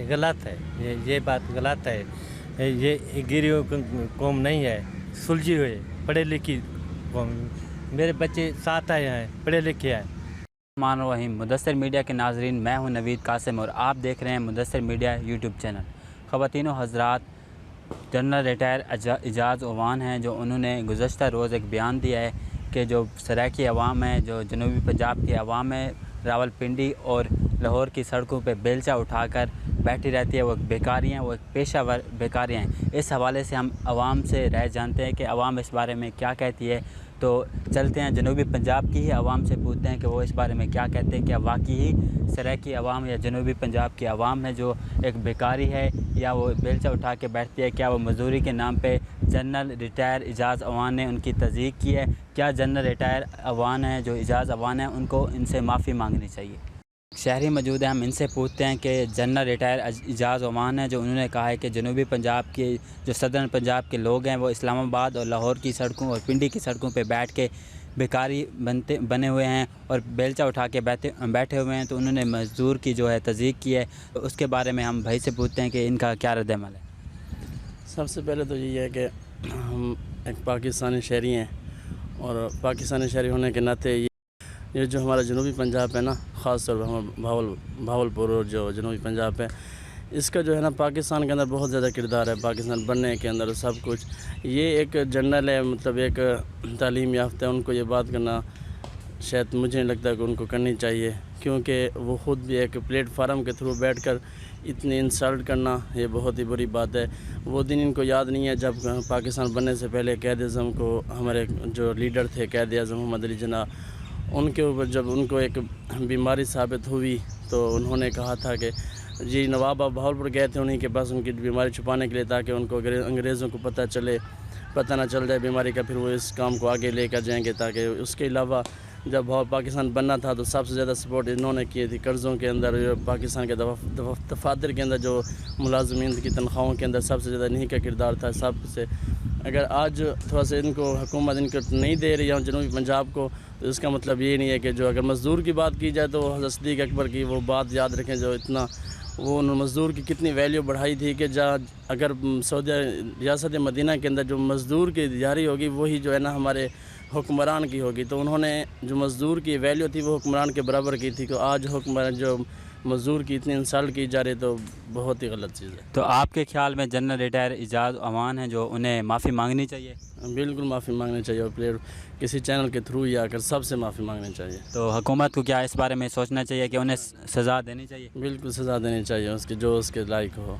ये गलत है, ये बात गलत है। ये गिरी हुई कौम नहीं है, सुलझी हुई पढ़े लिखी कौम। मेरे बच्चे साथ आए हैं, पढ़े लिखे हैं। मान रहीम मुदस्सिर मीडिया के नाजरीन, मैं हूं नवीद कासिम और आप देख रहे हैं मुदस्सिर मीडिया यूट्यूब चैनल। ख़वातीन व हज़रात, जनरल रिटायर इजाज़ ओवान हैं, जो उन्होंने गुज़श्ता रोज़ एक बयान दिया है कि जो सराइकी अवाम है, जो जनूबी पंजाब की अवाम है, रावलपिंडी और लाहौर की सड़कों पे बेलचा उठाकर बैठी रहती है, वो बेकारी हैं, वो एक पेशावर बेकारी हैं। इस हवाले से हम आवाम से राय जानते हैं कि आवाम इस बारे में क्या कहती है। तो चलते हैं जनूबी पंजाब की ही आवाम से पूछते हैं कि वो इस बारे में क्या कहते हैं। क्या वाकई ही सराइकी अवाम या जनूबी पंजाब की आवाम है जो एक बेकारी है, या वो बेलचा उठा के बैठती है? क्या वो मजदूरी के नाम पे जनरल रिटायर इजाज़ अवान ने उनकी तस्दीक की है? क्या जनरल रिटायर अवान है जो इजाज़ अवान है, उनको इनसे माफ़ी मांगनी चाहिए? शहरी मौजूद हैं, हम इनसे पूछते हैं कि जनरल रिटायर इजाज़ ओमान है, जो उन्होंने कहा है कि जनूबी पंजाब के जो सदर्न पंजाब के लोग हैं, वो इस्लामाबाद और लाहौर की सड़कों और पिंडी की सड़कों पे बैठ के बेकारी बने हुए हैं और बेलचा उठा के बैठे हुए हैं। तो उन्होंने मज़दूर की जो है तस्दीक की है। तो उसके बारे में हम भाई से पूछते हैं कि इनका क्या रद्द-ए-अमल है। सबसे पहले तो यही है कि हम एक पाकिस्तानी शहरी हैं, और पाकिस्तानी शहरी होने के नाते ये जो हमारा जनूबी पंजाब है ना, ख़ास तौर पर हमारा भावलपुर और जो जनूबी पंजाब है, इसका जो है ना पाकिस्तान के अंदर बहुत ज़्यादा किरदार है। पाकिस्तान बनने के अंदर सब कुछ, ये एक जनरल है, मतलब एक तालीम याफ्ता है। उनको ये बात करना शायद मुझे नहीं लगता कि उनको करनी चाहिए, क्योंकि वो ख़ुद भी एक प्लेटफार्म के थ्रू बैठकर इतनी इंसल्ट करना, ये बहुत ही बुरी बात है। वो दिन इनको याद नहीं है जब पाकिस्तान बनने से पहले कैद-ए-आज़म को, हमारे जो लीडर थे कैद-ए-आज़म मोहम्मद अली जिन्ना, उनके ऊपर जब उनको एक बीमारी साबित हुई तो उन्होंने कहा था कि जी नवाब आप भावलपुर गए थे उन्हीं के पास उनकी बीमारी छुपाने के लिए, ताकि उनको अंग्रेज़ों को पता ना चल जाए बीमारी का, फिर वो इस काम को आगे लेकर जाएंगे। ताकि उसके अलावा जब पाकिस्तान बनना था तो सबसे ज़्यादा सपोर्ट इन्होंने की थी कर्ज़ों के अंदर, पाकिस्तान के दफातर के अंदर जो मुलाजमीन की तनख्वाहों के अंदर सबसे ज़्यादा इन्हीं का किरदार था सबसे। अगर आज थोड़ा सा इनको हुकूमत इनको नहीं दे रही है जनूबी पंजाब को, तो इसका मतलब ये नहीं है कि जो अगर मज़दूर की बात की जाए तो हज़रत सिद्दीक़ अकबर की वो बात याद रखें, जो इतना वो मज़दूर की कितनी वैल्यू बढ़ाई थी कि जहाँ अगर सऊदी रियासत मदीना के अंदर जो मज़दूर की दिहाड़ी होगी वही जो है ना हमारे हुक्मरान की होगी। तो उन्होंने जो मज़दूर की वैल्यू थी वो हुक्मरान के बराबर की थी। तो आज हुक्मरान जो मज़दूर की इतनी इंसल्ट की जा रही, तो बहुत ही गलत चीज़ है। तो आपके ख्याल में जनरल रिटायर इजाज़ अवान है जो उन्हें माफ़ी मांगनी चाहिए? बिल्कुल माफ़ी मांगनी चाहिए, और फिर किसी चैनल के थ्रू या आकर सबसे माफ़ी मांगनी चाहिए। तो हुकूमत को क्या इस बारे में सोचना चाहिए कि उन्हें सज़ा देनी चाहिए? बिल्कुल सज़ा देनी चाहिए उसकी, जो उसके लायक हो।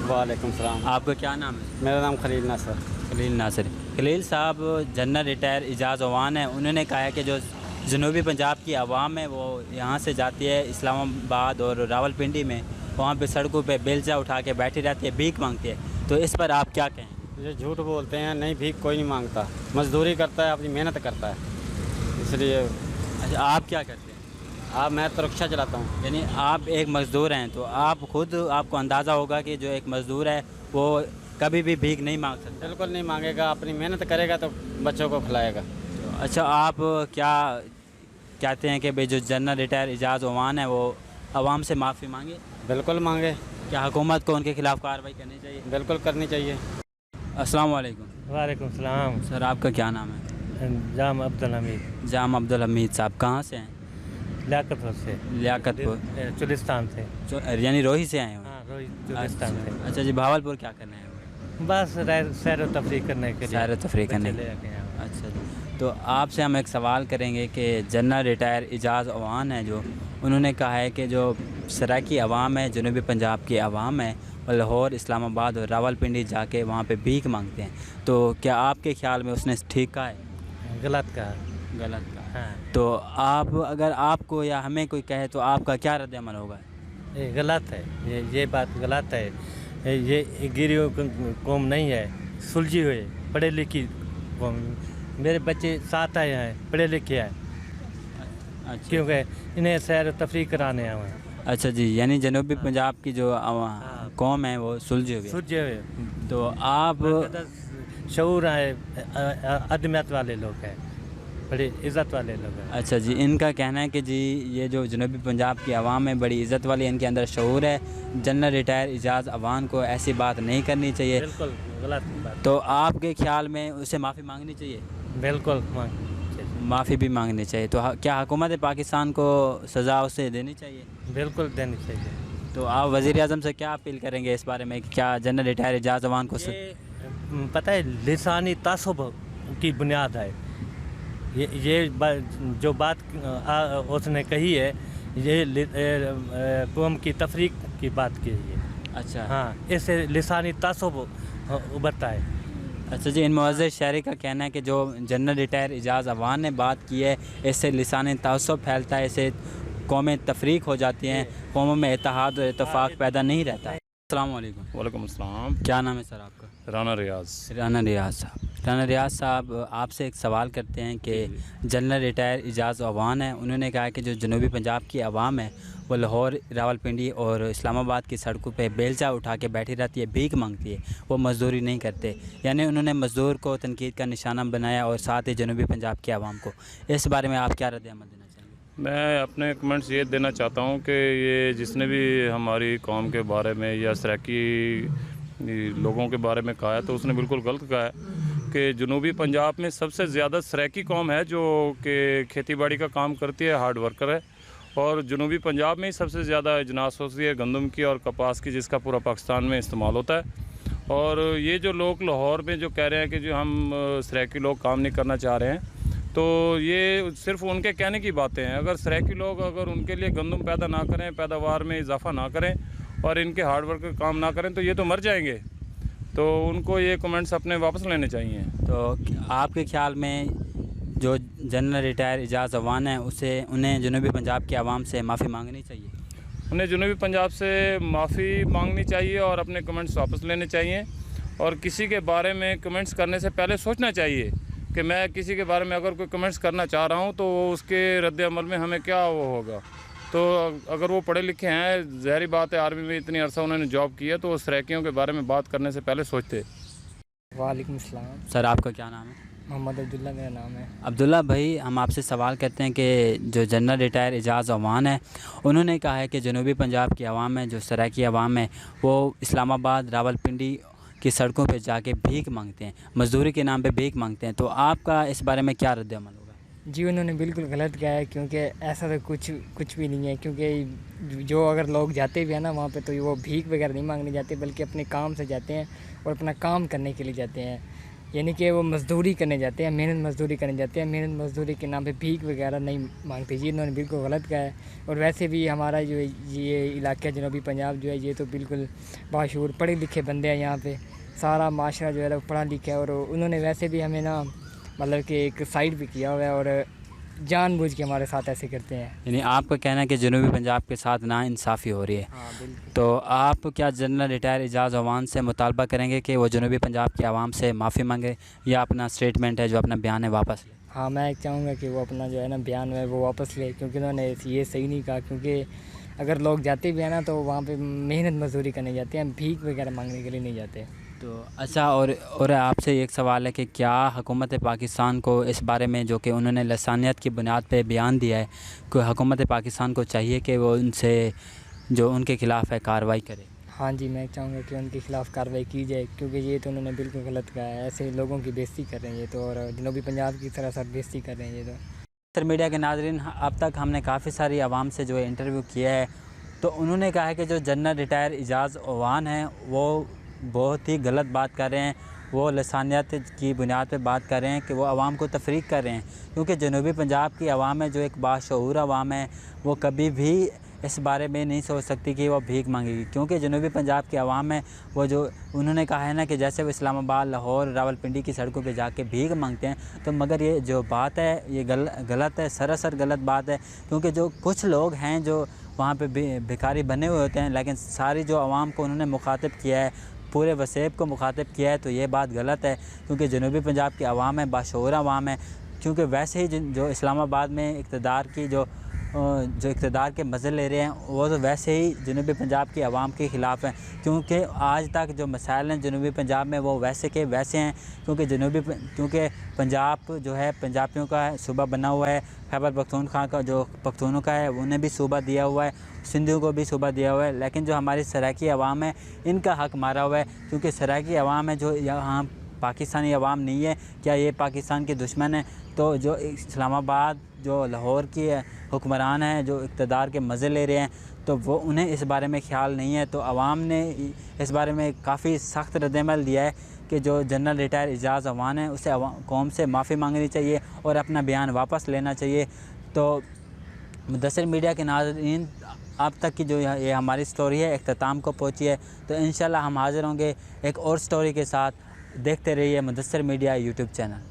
वालेकुम सलाम। आपका क्या नाम है? मेरा नाम खलील नासर। खलील नासिर। खलील साहब, जनरल रिटायर इजाज़ अवान है, उन्होंने कहा है कि जो जनूबी पंजाब की आवाम है वो यहाँ से जाती है इस्लामाबाद और रावलपिंडी में, वहाँ पे सड़कों पे बेलचा उठा के बैठी रहती है, भीख मांगती है। तो इस पर आप क्या कहें? ये झूठ बोलते हैं, नहीं भीख कोई नहीं मांगता, मजदूरी करता है, अपनी मेहनत करता है, इसलिए। अच्छा, आप क्या करते हैं? मैं तो रिक्शा चलाता हूँ। यानी आप एक मज़दूर हैं, तो आपको अंदाज़ा होगा कि जो एक मज़दूर है वो कभी भी भीख नहीं मांग सकता। बिल्कुल नहीं मांगेगा, अपनी मेहनत करेगा तो बच्चों को खिलाएगा। अच्छा, आप क्या कहते हैं कि भाई जो जनरल रिटायर इजाज़ ओमान है वो आवाम से माफ़ी मांगे? बिल्कुल मांगे। क्या हुकूमत को उनके खिलाफ़ कार्रवाई करनी चाहिए? बिल्कुल करनी चाहिए। अस्सलाम वालेकुम। वालेकुम सलाम। सर, आपका क्या नाम है? जाम अब्दुल हमीद। जाम अब्दुल हमीद साहब कहाँ से हैं? लियाकतपुर से। लियाकतपुर, चुलिस्तान से। यानी रोही से आए हुए हैं? हाँ, चुलिस्तान से। अच्छा जी, भावलपुर क्या करने आए हुए? बस सैर व तफरीह करने के लिए। सैर व तफरीह करने के लिए। अच्छा जी, तो आपसे हम एक सवाल करेंगे कि जनरल रिटायर इजाज़ अवान है, जो उन्होंने कहा है कि जो सराइकी अवाम है, जनूबी पंजाब की अवाम है, और लाहौर, इस्लामाबाद और रावलपिंडी जाके वहाँ पे भीख मांगते हैं। तो क्या आपके ख्याल में उसने ठीक कहा है? गलत कहा। गलत कहा। हाँ, तो आप, अगर आपको या हमें कोई कहे तो आपका क्या रद्द-ए-अमल होगा? ये गलत है, ये बात गलत है। ये गिरी हुई कौम नहीं है, सुलझी हुई पढ़े लिखी कौम। मेरे बच्चे साथ आए हैं, पढ़े लिखे हैं। अच्छा, क्योंकि इन्हें सैर व तफरीह कराने आए हैं। अच्छा जी, यानी जनूबी पंजाब की जो कौम है वो सुलझी हुई है। सुलझे हुए। तो आप शऊर है, अदमियत वाले लोग हैं। बड़े इज़्ज़त वाले लोग हैं। अच्छा जी, इनका कहना है कि जी ये जो जनूबी पंजाब की आवाम है बड़ी इज़्ज़त वाली, इनके अंदर शऊर है, जनरल रिटायर एजाज़ अवान को ऐसी बात नहीं करनी चाहिए। बिल्कुल गलत बात। तो आपके ख्याल में उसे माफ़ी मांगनी चाहिए? बिल्कुल माफ़ी भी मांगनी चाहिए। तो क्या हुकूमत पाकिस्तान को सज़ा उसे देनी चाहिए? बिल्कुल देनी चाहिए। तो आप वज़ीर आज़म से क्या अपील करेंगे इस बारे में कि क्या जनरल रिटायर एजाज़ अवान को ये पता है लिसानी तासुब की बुनियाद है। जो बात उसने कही है ये कौम की तफरीक की बात की है। अच्छा हाँ, इससे लिसानी तासुब उभरता है। अच्छा जी, इन मुअज़्ज़ज़ शहरी का कहना है कि जो जनरल रिटायर एजाज़ अवान ने बात की है इससे लिसानी तासुब फैलता है, इससे कौमें तफरीक हो जाती हैं, कौमों में इत्तेहाद और इत्तेफाक पैदा नहीं रहता है। अस्सलाम वालेकुम। वालेकुम अस्सलाम। क्या नाम है सर आपका? राना रियाज। राना रियाज साहब। राना रियाज साहब, आपसे एक सवाल करते हैं कि जनरल रिटायर एजाज़ अवान है, उन्होंने कहा कि जो जनूबी पंजाब की आवाम है वो लाहौर, रावलपिंडी और इस्लामाबाद की सड़कों पे बेलचा उठा के बैठी रहती है, भीख मांगती है, वो मज़दूरी नहीं करते। यानी उन्होंने मज़दूर को तनकीद का निशाना बनाया और साथ ही जनूबी पंजाब की आवाम को। इस बारे में आप क्या रद्द-ए-अमल देना चाहेंगे? मैं अपने कमेंट्स ये देना चाहता हूँ कि ये जिसने भी हमारी कौम के बारे में या सराकी लोगों के बारे में कहा है तो उसने बिल्कुल गलत कहा है कि जनूबी पंजाब में सबसे ज़्यादा सराकी कौम है जो कि खेती बाड़ी का काम करती है, हार्ड वर्कर है, और जनूबी पंजाब में ही सबसे ज़्यादा अजनास होती है गंदम की और कपास की, जिसका पूरा पाकिस्तान में इस्तेमाल होता है। और ये जो लोग लाहौर में जो कह रहे हैं कि जो हम सराकी लोग काम नहीं करना चाह रहे हैं, तो ये सिर्फ उनके कहने की बातें हैं। अगर सराकी लोग अगर उनके लिए गंदम पैदा ना करें, पैदावार में इजाफा ना करें और इनके हार्ड वर्क का काम ना करें तो ये तो मर जाएंगे। तो उनको ये कमेंट्स अपने वापस लेने चाहिए। तो आपके ख्याल में जो जनरल रिटायर एजाज़ अवान है उन्हें जनूबी पंजाब की आवाम से माफ़ी मांगनी चाहिए? उन्हें जनूबी पंजाब से माफ़ी मांगनी चाहिए और अपने कमेंट्स वापस लेने चाहिए। और किसी के बारे में कमेंट्स करने से पहले सोचना चाहिए कि मैं किसी के बारे में अगर कोई कमेंट्स करना चाह रहा हूँ तो उसके रद्द अमल में हमें क्या वो होगा। तो अगर वो पढ़े लिखे हैं, ज़ाहिर बात है आर्मी में इतनी अरसा उन्होंने जॉब की है, तो वो सराकियों के बारे में बात करने से पहले सोचते। वालेकुम सलाम। सर आपका क्या नाम है? मोहम्मद अब्दुल्ला मेरा नाम है। अब्दुल्ला भाई, हम आपसे सवाल करते हैं कि जो जनरल रिटायर एजाज़ अवान है उन्होंने कहा है कि जनूबी पंजाब की आवाम है, जो सराकी आवाम है, वो इस्लामाबाद, रावलपिंडी की सड़कों पे जाके भीख मांगते हैं, मज़दूरी के नाम पे भीख मांगते हैं। तो आपका इस बारे में क्या रद्द अमल होगा? जी, उन्होंने बिल्कुल गलत कहा है, क्योंकि ऐसा तो कुछ भी नहीं है। क्योंकि जो अगर लोग जाते भी हैं ना वहाँ पे, तो वो भीख वगैरह नहीं मांगने जाते, बल्कि अपने काम से जाते हैं और अपना काम करने के लिए जाते हैं। यानी कि वो मज़दूरी करने जाते हैं, मेहनत मज़दूरी करने जाते हैं, मेहनत मज़दूरी के नाम पे भीख वगैरह नहीं मांगते। जी, इन्होंने बिल्कुल गलत कहा है। और वैसे भी हमारा जो ये इलाका जनूबी पंजाब जो है, ये तो बिल्कुल बाशऊर पढ़े लिखे बंदे हैं। यहाँ पे सारा माशरा जो है पढ़ा लिखा है, और उन्होंने वैसे भी हमें ना मतलब कि एक साइड भी किया हुआ है और जानबूझ के हमारे साथ ऐसे करते हैं। यानी आपका कहना है कि जनूबी पंजाब के साथ नाइंसाफ़ी हो रही है। हाँ बिल्कुल। तो आप क्या जनरल रिटायर एजाज़ अवान से मुतालबा करेंगे कि वो जनूबी पंजाब की आवाम से माफ़ी मांगे या अपना स्टेटमेंट है, जो अपना बयान है, वापस ले? हाँ, मैं चाहूँगा कि वो अपना जो है ना बयान है वो वापस ले, क्योंकि उन्होंने ये सही नहीं कहा। क्योंकि अगर लोग जाते भी हैं ना तो वहाँ पे मेहनत मजदूरी करने जाते हैं, भीख वगैरह मांगने के लिए नहीं जाते। तो अच्छा, और आपसे एक सवाल है कि क्या हुकूमत पाकिस्तान को इस बारे में, जो कि उन्होंने लसानियत की बुनियाद पे बयान दिया है, कि हुकूमत पाकिस्तान को चाहिए कि वो उनसे जो उनके ख़िलाफ़ है कार्रवाई करे? हाँ जी, मैं चाहूँगा कि उनके ख़िलाफ़ कार्रवाई की जाए, क्योंकि ये तो उन्होंने बिल्कुल गलत कहा है। ऐसे लोगों की बेइज्जती कर रहे हैं ये तो, और जनूबी पंजाब की तरह सर बेइज्जती कर रहे हैं ये तो। सर मीडिया के नाज़रीन, अब तक हमने काफ़ी सारी आवाम से जो है इंटरव्यू किया है, तो उन्होंने कहा है कि जो जनरल रिटायर एजाज़ अवान हैं वो बहुत ही गलत बात कर रहे हैं। वो लसानियत की बुनियाद पे बात कर रहे हैं कि वो आवाम को तफरीक कर रहे हैं, क्योंकि जनूबी पंजाब की आवाम है, जो एक बाशऊर आवाम है, वो कभी भी इस बारे में नहीं सोच सकती कि वो भीख मांगेगी। क्योंकि जनूबी पंजाब की आवाम है वो, जो उन्होंने कहा है ना कि जैसे वो इस्लामाबाद, लाहौर, रावलपिंडी की सड़कों पे जाके भीख मांगते हैं, तो मगर ये जो बात है ये गलत है, सरासर गलत बात है। क्योंकि जो कुछ लोग हैं जो वहाँ पे भिखारी बने हुए होते हैं, लेकिन सारी जो आवाम को उन्होंने मुखातिब किया है, पूरे वसेब को मुखातिब किया है, तो ये बात गलत है। क्योंकि जनूबी पंजाब की आवाम है, बाशऊर आवाम है। क्योंकि वैसे ही जो इस्लामाबाद में इक़्तिदार की जो جو اقتدار کے مزے لے رہے ہیں وہ تو ویسے ہی جنوبی پنجاب کی عوام کے خلاف ہیں، کیونکہ آج تک جو مسائل ہیں جنوبی پنجاب میں وہ ویسے کے ویسے ہیں، کیونکہ پنجاب جو ہے پنجابیوں کا صوبہ بنا ہوا ہے، خیبر پختونخوا کا جو پختونوں کا ہے انہیں بھی صوبہ دیا ہوا ہے، سندھیوں کو بھی صوبہ دیا ہوا ہے، لیکن جو ہماری سرائیکی عوام ہے ان کا حق مارا ہوا ہے، کیونکہ سرائیکی عوام ہے جو یہاں پاکستانی عوام نہیں ہے، کیا یہ پاکستان کے دشمن ہیں؟ تو جو اسلام آباد جو لاہور کی حکمران ہیں جو اقتدار کے مزے لے رہے ہیں تو وہ انہیں اس بارے میں خیال نہیں ہے، تو عوام نے اس بارے میں کافی سخت رد عمل دیا ہے کہ جو جنرل ریٹائر اعجاز اعوان ہے اسے قوم سے معافی مانگنی چاہیے اور اپنا بیان واپس لینا چاہیے۔ تو مدثر میڈیا کے ناظرین، اب تک کی جو یہ ہماری سٹوری ہے اختتام کو پہنچی ہے، تو انشاءاللہ ہم حاضر ہوں گے ایک اور سٹوری کے ساتھ۔ دیکھتے رہیے مدثر میڈیا یوٹیوب چینل۔